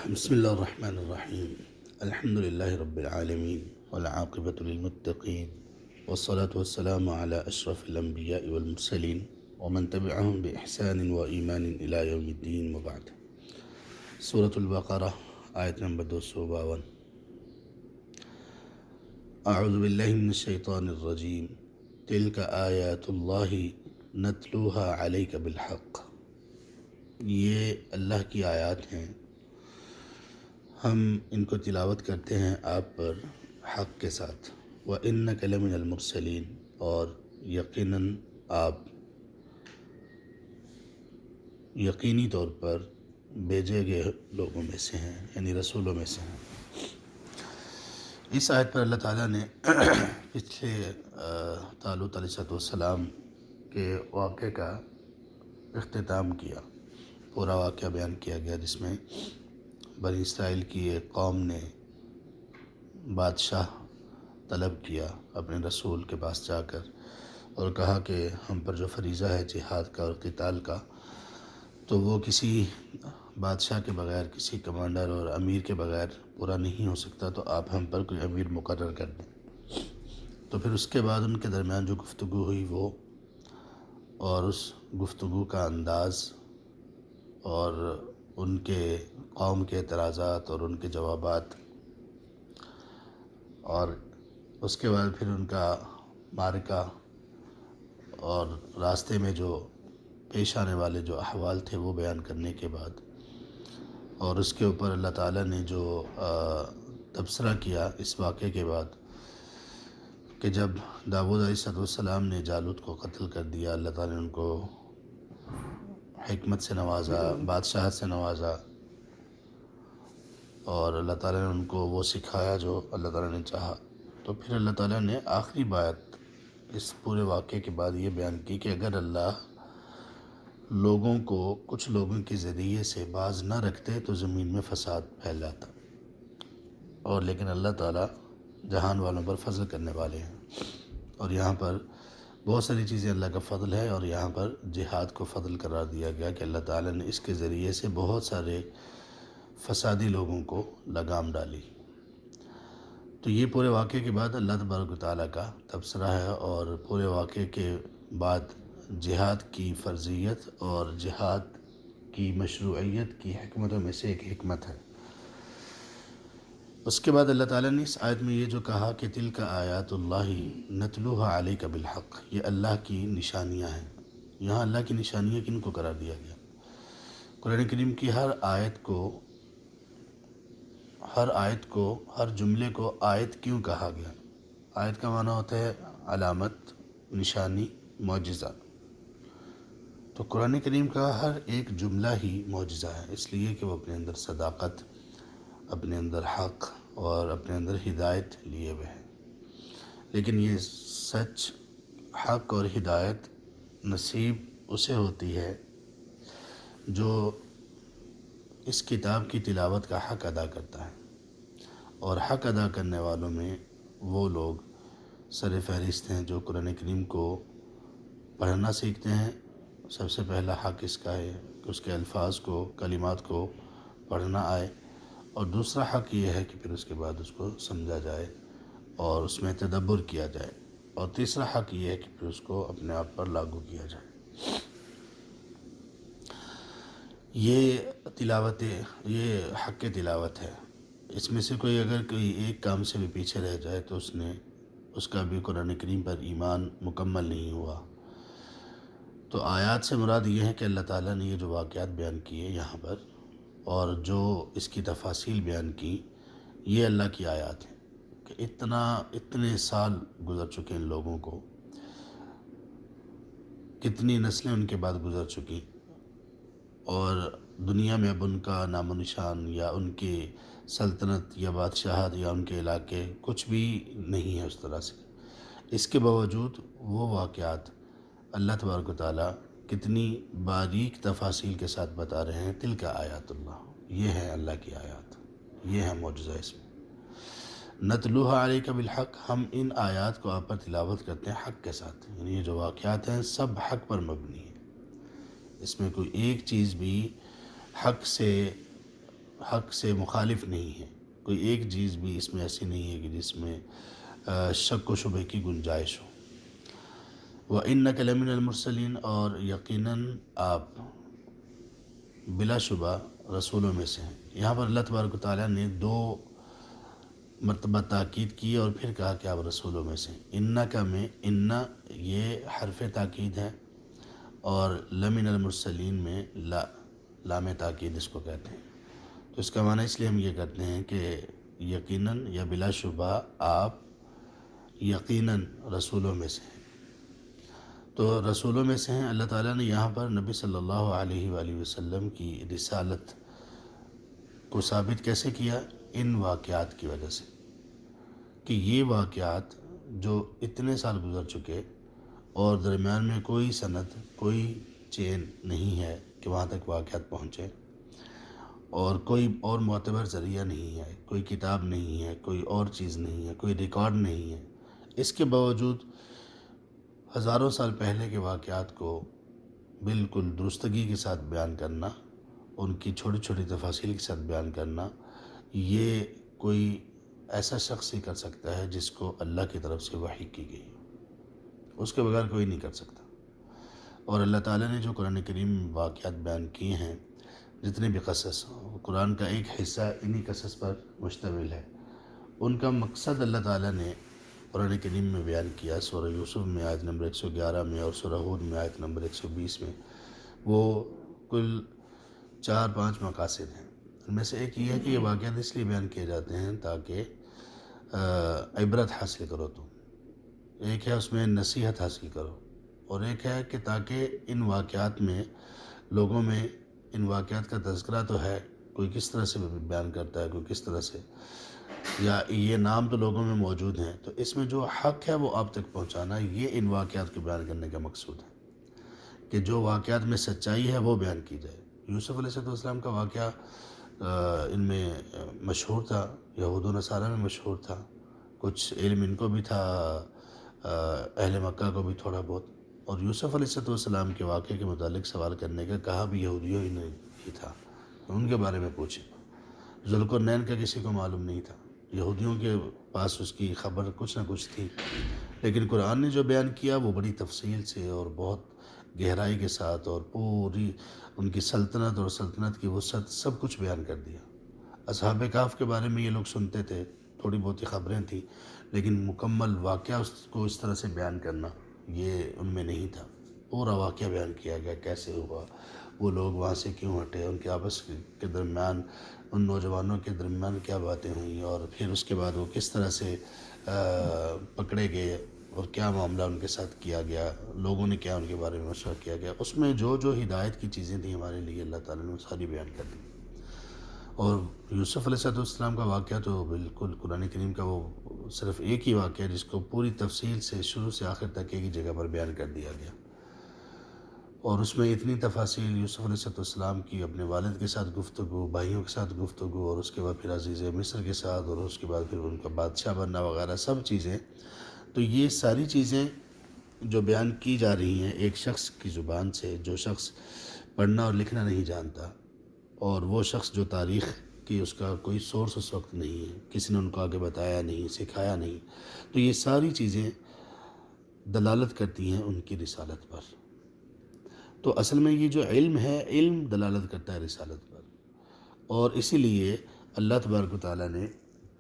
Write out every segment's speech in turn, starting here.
بسم اللہ الرحمن الرحیم الحمد للہ رب العالمین والعاقبۃ للمتقین والصلاة والسلام علی اشرف الانبیاء والمرسلین ومن تبعهم بإحسان وإیمان إلی یوم الدین وبعد۔ سورۃ البقرہ آیت نمبر 252۔ اعوذ باللہ من الشیطان الرجیم تلک آیات اللہ نتلوها علیک بالحق۔ یہ اللہ کی آیات ہیں، ہم ان کو تلاوت کرتے ہیں آپ پر حق کے ساتھ۔ وَإِنَّكَ لَمِنَ الْمُرْسَلِينَ، اور یقیناً آپ یقینی طور پر بھیجے گئے لوگوں میں سے ہیں، یعنی رسولوں میں سے ہیں۔ اس آیت پر اللہ تعالیٰ نے پچھلے طالوت علیہ السلام کے واقعے کا اختتام کیا، پورا واقعہ بیان کیا گیا، جس میں بنی اسرائیل کی ایک قوم نے بادشاہ طلب کیا اپنے رسول کے پاس جا کر، اور کہا کہ ہم پر جو فریضہ ہے جہاد کا اور قتال کا، تو وہ کسی بادشاہ کے بغیر، کسی کمانڈر اور امیر کے بغیر پورا نہیں ہو سکتا، تو آپ ہم پر کوئی امیر مقرر کر دیں۔ تو پھر اس کے بعد ان کے درمیان جو گفتگو ہوئی وہ، اور اس گفتگو کا انداز اور ان کے قوم کے اعتراضات اور ان کے جوابات، اور اس کے بعد پھر ان کا معرکہ اور راستے میں جو پیش آنے والے جو احوال تھے وہ بیان کرنے کے بعد، اور اس کے اوپر اللہ تعالیٰ نے جو تبصرہ کیا اس واقعے کے بعد کہ جب داؤد علیہ السلام نے جالوت کو قتل کر دیا، اللہ تعالیٰ نے ان کو حکمت سے نوازا، بادشاہت سے نوازا، اور اللہ تعالیٰ نے ان کو وہ سکھایا جو اللہ تعالیٰ نے چاہا۔ تو پھر اللہ تعالیٰ نے آخری بات اس پورے واقعے کے بعد یہ بیان کی کہ اگر اللہ لوگوں کو کچھ لوگوں کے ذریعے سے باز نہ رکھتے تو زمین میں فساد پھیل جاتا، اور لیکن اللہ تعالیٰ جہان والوں پر فضل کرنے والے ہیں، اور یہاں پر بہت ساری چیزیں اللہ کا فضل ہے، اور یہاں پر جہاد کو فضل قرار دیا گیا کہ اللہ تعالیٰ نے اس کے ذریعے سے بہت سارے فسادی لوگوں کو لگام ڈالی۔ تو یہ پورے واقعے کے بعد اللہ تبارک و تعالیٰ کا تبصرہ ہے، اور پورے واقعے کے بعد جہاد کی فرضیت اور جہاد کی مشروعیت کی حکمتوں میں سے ایک حکمت ہے۔ اس کے بعد اللہ تعالیٰ نے اس آیت میں یہ جو کہا کہ تلک آیات اللہ نتلوها علیک بالحق، یہ اللہ کی نشانیاں ہیں۔ یہاں اللہ کی نشانیاں کن کو قرار دیا گیا؟ قرآن کریم کی ہر آیت کو ہر جملے کو آیت کیوں کہا گیا؟ آیت کا معنی ہوتا ہے علامت، نشانی، معجزہ۔ تو قرآن کریم کا ہر ایک جملہ ہی معجزہ ہے، اس لیے کہ وہ اپنے اندر صداقت، اپنے اندر حق اور اپنے اندر ہدایت لیے ہوئے ہیں۔ لیکن یہ سچ، حق اور ہدایت نصیب اسے ہوتی ہے جو اس کتاب کی تلاوت کا حق ادا کرتا ہے، اور حق ادا کرنے والوں میں وہ لوگ سر فہرست ہیں جو قرآن کریم کو پڑھنا سیکھتے ہیں۔ سب سے پہلا حق اس کا ہے کہ اس کے الفاظ کو، کلمات کو پڑھنا آئے، اور دوسرا حق یہ ہے کہ پھر اس کے بعد اس کو سمجھا جائے اور اس میں تدبر کیا جائے، اور تیسرا حق یہ ہے کہ پھر اس کو اپنے آپ پر لاگو کیا جائے۔ یہ حق تلاوت ہے۔ اس میں سے اگر کوئی ایک کام سے بھی پیچھے رہ جائے تو اس کا بھی قرآن کریم پر ایمان مکمل نہیں ہوا۔ تو آیات سے مراد یہ ہے کہ اللہ تعالیٰ نے یہ جو واقعات بیان کیے یہاں پر، اور جو اس کی تفاصیل بیان کی، یہ اللہ کی آیات ہیں کہ اتنے سال گزر چکے ان لوگوں کو، کتنی نسلیں ان کے بعد گزر چکی، اور دنیا میں اب ان کا نام و نشان یا ان کی سلطنت یا بادشاہت یا ان کے علاقے کچھ بھی نہیں ہے اس طرح سے۔ اس کے باوجود وہ واقعات اللہ تبارک و تعالیٰ کتنی باریک تفاصیل کے ساتھ بتا رہے ہیں۔ تلک آیات اللہ، یہ ہے اللہ کی آیات، یہ ہے معجزہ اس میں۔ نتلوها علیک بالحق، ہم ان آیات کو آپ پر تلاوت کرتے ہیں حق کے ساتھ، یعنی یہ جو واقعات ہیں سب حق پر مبنی ہیں، اس میں کوئی ایک چیز بھی حق سے حق سے مخالف نہیں ہے، کوئی ایک چیز بھی اس میں ایسی نہیں ہے کہ جس میں شک و شبہ کی گنجائش ہو۔ وَإِنَّكَ لَمِنَ الْمُرْسَلِينَ، اور یقیناً آپ بلا شبہ رسولوں میں سے ہیں۔ یہاں پر اللہ تبارک و تعالیٰ نے 2 مرتبہ تاکید کی اور پھر کہا کہ آپ رسولوں میں سے ہیں۔ اِنَّكَ میں اِنَّ یہ حرف تاکید ہے، اور لَمِنَ الْمُرْسَلِينَ میں لام تاکید اس کو کہتے ہیں۔ تو اس کا معنی اس لیے ہم یہ کرتے ہیں کہ یقیناً یا بلا شبہ آپ یقیناً رسولوں میں سے ہیں۔ تو رسولوں میں سے ہیں، اللہ تعالیٰ نے یہاں پر نبی صلی اللہ علیہ وآلہ وسلم کی رسالت کو ثابت کیسے کیا؟ ان واقعات کی وجہ سے، کہ یہ واقعات جو اتنے سال گزر چکے اور درمیان میں کوئی سند، کوئی چین نہیں ہے کہ وہاں تک واقعات پہنچے، اور کوئی اور معتبر ذریعہ نہیں ہے، کوئی کتاب نہیں ہے، کوئی اور چیز نہیں ہے، کوئی ریکارڈ نہیں ہے، اس کے باوجود ہزاروں سال پہلے کے واقعات کو بالکل درستگی کے ساتھ بیان کرنا، ان کی چھوٹی چھوٹی تفاصیل کے ساتھ بیان کرنا، یہ کوئی ایسا شخص ہی کر سکتا ہے جس کو اللہ کی طرف سے وحی کی گئی، اس کے بغیر کوئی نہیں کر سکتا۔ اور اللہ تعالیٰ نے جو قرآن کریم میں واقعات بیان کیے ہیں، جتنے بھی قصص، قرآن کا ایک حصہ انہی قصص پر مشتمل ہے، ان کا مقصد اللہ تعالیٰ نے قرآن کریم میں بیان کیا۔ سورہ یوسف میں آیت نمبر 111 میں اور سورہ ہود میں آیت نمبر 120 میں، وہ کل 4-5 مقاصد ہیں۔ ان میں سے ایک یہ ہے کہ یہ واقعات اس لیے بیان کیے جاتے ہیں تاکہ عبرت حاصل کرو تم، ایک ہے اس میں نصیحت حاصل کرو، اور ایک ہے کہ تاکہ ان واقعات میں لوگوں میں ان واقعات کا تذکرہ تو ہے، کوئی کس طرح سے بیان کرتا ہے، کوئی کس طرح سے، یا یہ نام تو لوگوں میں موجود ہیں، تو اس میں جو حق ہے وہ آپ تک پہنچانا، یہ ان واقعات کو بیان کرنے کا مقصود ہے کہ جو واقعات میں سچائی ہے وہ بیان کی جائے۔ یوسف علیہ السلام کا واقعہ ان میں مشہور تھا، یہود و نصارہ میں مشہور تھا، کچھ علم ان کو بھی تھا، اہل مکہ کو بھی تھوڑا بہت، اور یوسف علیہ السلام کے واقعے کے متعلق سوال کرنے کا کہا بھی یہودیوں ہی نے ہی تھا، ان کے بارے میں پوچھیں۔ ذوالقرنین کا کسی کو معلوم نہیں تھا، یہودیوں کے پاس اس کی خبر کچھ نہ کچھ تھی، لیکن قرآن نے جو بیان کیا وہ بڑی تفصیل سے اور بہت گہرائی کے ساتھ، اور پوری ان کی سلطنت اور سلطنت کی وسعت سب کچھ بیان کر دیا۔ اصحاب کہف کے بارے میں یہ لوگ سنتے تھے، تھوڑی بہت ہی خبریں تھیں، لیکن مکمل واقعہ اس کو اس طرح سے بیان کرنا یہ ان میں نہیں تھا۔ پورا واقعہ بیان کیا گیا، کیسے ہوا، وہ لوگ وہاں سے کیوں ہٹے، ان کے آپس کے درمیان، ان نوجوانوں کے درمیان کیا باتیں ہوئیں، اور پھر اس کے بعد وہ کس طرح سے پکڑے گئے اور کیا معاملہ ان کے ساتھ کیا گیا، لوگوں نے کیا ان کے بارے میں مشورہ کیا گیا۔ اس میں جو جو ہدایت کی چیزیں تھیں ہمارے لیے، اللہ تعالیٰ نے وہ ساری بیان کر دی۔ اور یوسف علیہ السلام کا واقعہ تو بالکل قرآن کریم کا وہ صرف ایک ہی واقعہ جس کو پوری تفصیل سے شروع سے آخر تک ایک ہی جگہ پر بیان کر دیا گیا، اور اس میں اتنی تفاصیل یوسف علیہ السلام کی اپنے والد کے ساتھ گفتگو، بھائیوں کے ساتھ گفتگو، اور اس کے بعد پھر عزیز مصر کے ساتھ، اور اس کے بعد پھر ان کا بادشاہ بننا وغیرہ سب چیزیں، تو یہ ساری چیزیں جو بیان کی جا رہی ہیں ایک شخص کی زبان سے، جو شخص پڑھنا اور لکھنا نہیں جانتا، اور وہ شخص جو تاریخ کی اس کا کوئی سورس اس وقت نہیں ہے، کسی نے ان کو آگے بتایا نہیں، سکھایا نہیں، تو یہ ساری چیزیں دلالت کرتی ہیں ان کی رسالت پر۔ تو اصل میں یہ جو علم ہے، علم دلالت کرتا ہے رسالت پر، اور اسی لیے اللہ تبارک و تعالیٰ نے،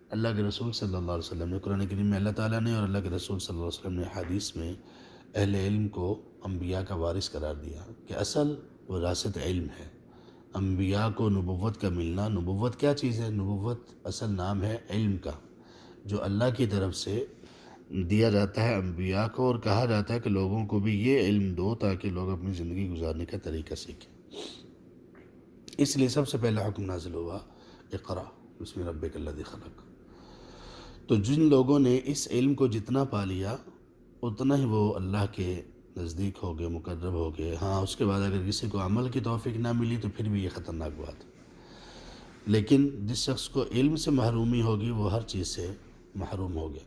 اللہ کے رسول صلی اللہ علیہ وسلم نے، قرآن کریم میں اللہ تعالیٰ نے اور اللہ کے رسول صلی اللہ علیہ وسلم نے حدیث میں اہل علم کو انبیاء کا وارث قرار دیا کہ اصل وراثت علم ہے۔ انبیاء کو نبوت کا ملنا، نبوت کیا چیز ہے؟ نبوت اصل نام ہے علم کا، جو اللہ کی طرف سے دیا جاتا ہے انبیاء کو، اور کہا جاتا ہے کہ لوگوں کو بھی یہ علم دو تاکہ لوگ اپنی زندگی گزارنے کا طریقہ سیکھیں۔ اس لیے سب سے پہلا حکم نازل ہوا اقرا بسم ربک الذی خلق۔ تو جن لوگوں نے اس علم کو جتنا پا لیا اتنا ہی وہ اللہ کے نزدیک ہو گئے، مقرب ہو گئے۔ ہاں، اس کے بعد اگر کسی کو عمل کی توفیق نہ ملی تو پھر بھی یہ خطرناک بات ہے، لیکن جس شخص کو علم سے محرومی ہوگی وہ ہر چیز سے محروم ہو گیا،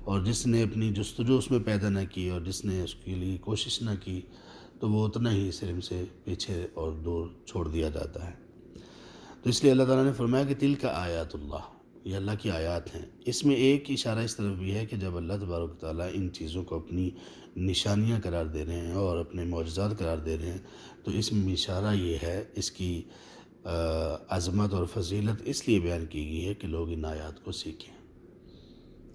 اور جس نے اپنی جستجو اس میں پیدا نہ کی اور جس نے اس کے لیے کوشش نہ کی تو وہ اتنا ہی اس علم سے پیچھے اور دور چھوڑ دیا جاتا ہے۔ تو اس لیے اللہ تعالیٰ نے فرمایا کہ تلک آیات اللہ، یہ اللہ کی آیات ہیں۔ اس میں ایک اشارہ اس طرف بھی ہے کہ جب اللہ تبارک و تعالیٰ ان چیزوں کو اپنی نشانیاں قرار دے رہے ہیں اور اپنے معجزات قرار دے رہے ہیں، تو اس میں اشارہ یہ ہے، اس کی عظمت اور فضیلت اس لیے بیان کی گئی ہے کہ لوگ ان آیات کو سیکھیں۔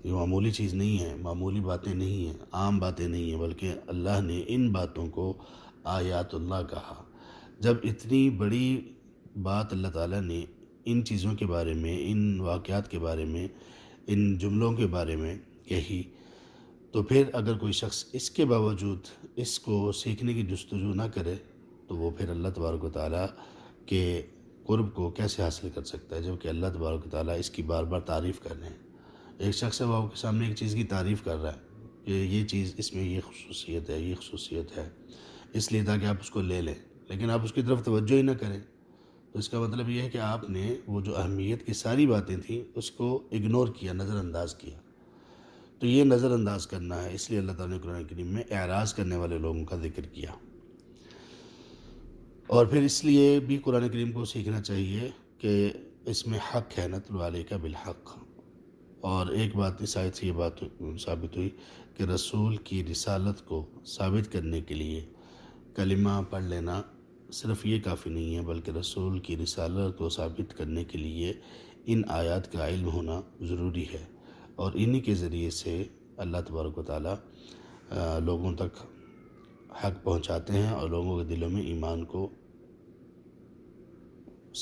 یہ معمولی چیز نہیں ہے، معمولی باتیں نہیں ہیں، عام باتیں نہیں ہیں، بلکہ اللہ نے ان باتوں کو آیات اللہ کہا۔ جب اتنی بڑی بات اللہ تعالیٰ نے ان چیزوں کے بارے میں، ان واقعات کے بارے میں، ان جملوں کے بارے میں کہی، تو پھر اگر کوئی شخص اس کے باوجود اس کو سیکھنے کی جستجو نہ کرے تو وہ پھر اللہ تبارک و تعالیٰ کے قرب کو کیسے حاصل کر سکتا ہے، جبکہ اللہ تبارک و تعالیٰ اس کی بار بار تعریف کر رہے ہیں۔ ایک شخص ہے وہ آپ کے سامنے ایک چیز کی تعریف کر رہا ہے کہ یہ چیز، اس میں یہ خصوصیت ہے، یہ خصوصیت ہے، اس لیے تاکہ آپ اس کو لے لیں، لیکن آپ اس کی طرف توجہ ہی نہ کریں، تو اس کا مطلب یہ ہے کہ آپ نے وہ جو اہمیت کی ساری باتیں تھیں اس کو اگنور کیا، نظر انداز کیا۔ تو یہ نظر انداز کرنا ہے، اس لیے اللہ تعالیٰ نے قرآن کریم میں اعراض کرنے والے لوگوں کا ذکر کیا۔ اور پھر اس لیے بھی قرآن کریم کو سیکھنا چاہیے کہ اس میں حق ہے، نتلو علیک بالحق۔ اور ایک بات اس آیت سے یہ بات ثابت ہوئی کہ رسول کی رسالت کو ثابت کرنے کے لیے کلمہ پڑھ لینا صرف یہ کافی نہیں ہے، بلکہ رسول کی رسالت کو ثابت کرنے کے لیے ان آیات کا علم ہونا ضروری ہے، اور انہی کے ذریعے سے اللہ تبارک و تعالیٰ لوگوں تک حق پہنچاتے ہیں اور لوگوں کے دلوں میں ایمان کو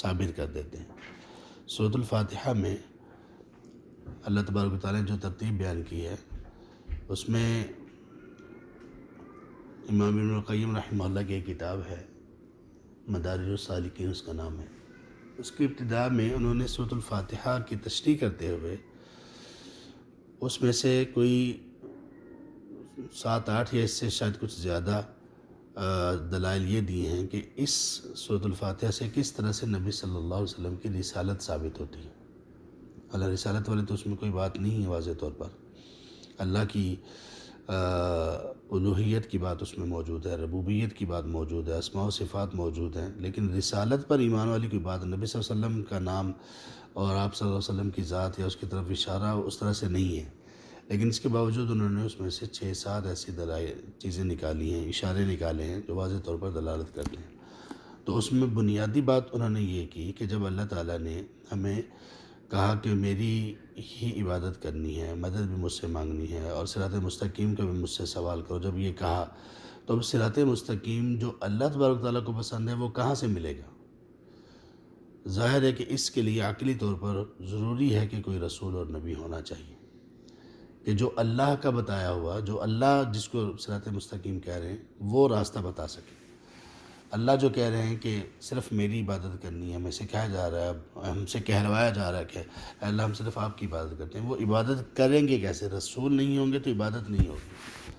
ثابت کر دیتے ہیں۔ سورۃ الفاتحہ میں اللہ تبارک و تعالیٰ نے جو ترتیب بیان کی ہے، اس میں امام ابن القیم رحمہ اللہ کی ایک کتاب ہے، مدارج السالکین اس کا نام ہے۔ اس کی ابتداء میں انہوں نے سورۃ الفاتحہ کی تشریح کرتے ہوئے اس میں سے کوئی 7-8 یا اس سے شاید کچھ زیادہ دلائل یہ دی ہیں کہ اس سورۃ الفاتحہ سے کس طرح سے نبی صلی اللہ علیہ وسلم کی رسالت ثابت ہوتی ہے۔ اللہ رسالت والے تو اس میں کوئی بات نہیں ہے، واضح طور پر اللہ کی الوہیت کی بات اس میں موجود ہے، ربوبیت کی بات موجود ہے، اسماء و صفات موجود ہیں، لیکن رسالت پر ایمان والی کوئی بات، نبی صلی اللہ علیہ وسلم کا نام اور آپ صلی اللہ علیہ وسلم کی ذات یا اس کی طرف اشارہ اس طرح سے نہیں ہے۔ لیکن اس کے باوجود انہوں نے اس میں سے 6-7 ایسی چیزیں نکالی ہیں، اشارے نکالے ہیں جو واضح طور پر دلالت کرتے ہیں۔ تو اس میں بنیادی بات انہوں نے یہ کی کہ جب اللہ تعالیٰ نے ہمیں کہا کہ میری ہی عبادت کرنی ہے، مدد بھی مجھ سے مانگنی ہے، اور صراط مستقیم کا بھی مجھ سے سوال کرو، جب یہ کہا تو اب صراط مستقیم جو اللہ تبارک تعالیٰ کو پسند ہے وہ کہاں سے ملے گا؟ ظاہر ہے کہ اس کے لیے عقلی طور پر ضروری ہے کہ کوئی رسول اور نبی ہونا چاہیے کہ جو اللہ کا بتایا ہوا، جو اللہ جس کو صراط مستقیم کہہ رہے ہیں وہ راستہ بتا سکے۔ اللہ جو کہہ رہے ہیں کہ صرف میری عبادت کرنی ہے، ہمیں سکھایا جا رہا ہے، ہم سے کہلوایا جا رہا ہے کہ اے اللہ ہم صرف آپ کی عبادت کرتے ہیں، وہ عبادت کریں گے کیسے؟ رسول نہیں ہوں گے تو عبادت نہیں ہوگی۔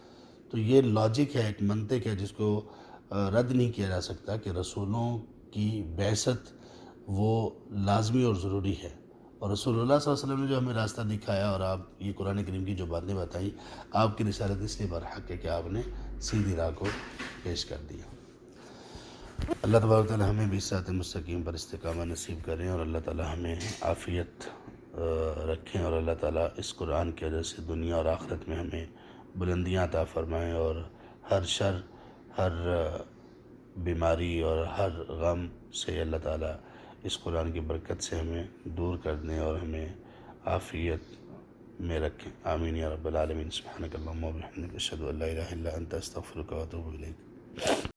تو یہ لاجک ہے، ایک منطق ہے جس کو رد نہیں کیا جا سکتا کہ رسولوں کی بعثت وہ لازمی اور ضروری ہے، اور رسول اللہ صلی اللہ علیہ وسلم نے جو ہمیں راستہ دکھایا اور آپ یہ قرآن کریم کی جو باتیں بتائیں، آپ کی رسالت اس لیے برحق ہے کہ آپ نے سیدھی راہ کو پیش کر دیا۔ اللہ تبارک تعالیٰ ہمیں بھی صراط مستقیم پر استقامت نصیب کریں، اور اللہ تعالیٰ ہمیں عافیت رکھیں، اور اللہ تعالیٰ اس قرآن کی وجہ سے دنیا اور آخرت میں ہمیں بلندیاں عطا فرمائیں، اور ہر شر، ہر بیماری اور ہر غم سے اللہ تعالیٰ اس قرآن کی برکت سے ہمیں دور کر دیں اور ہمیں عافیت میں رکھیں۔ آمین یا رب العالمین۔ سبحانک اللہم و بحمدک، اشہد ان لا الہ الا انت، استغفرک و اتوب الیک۔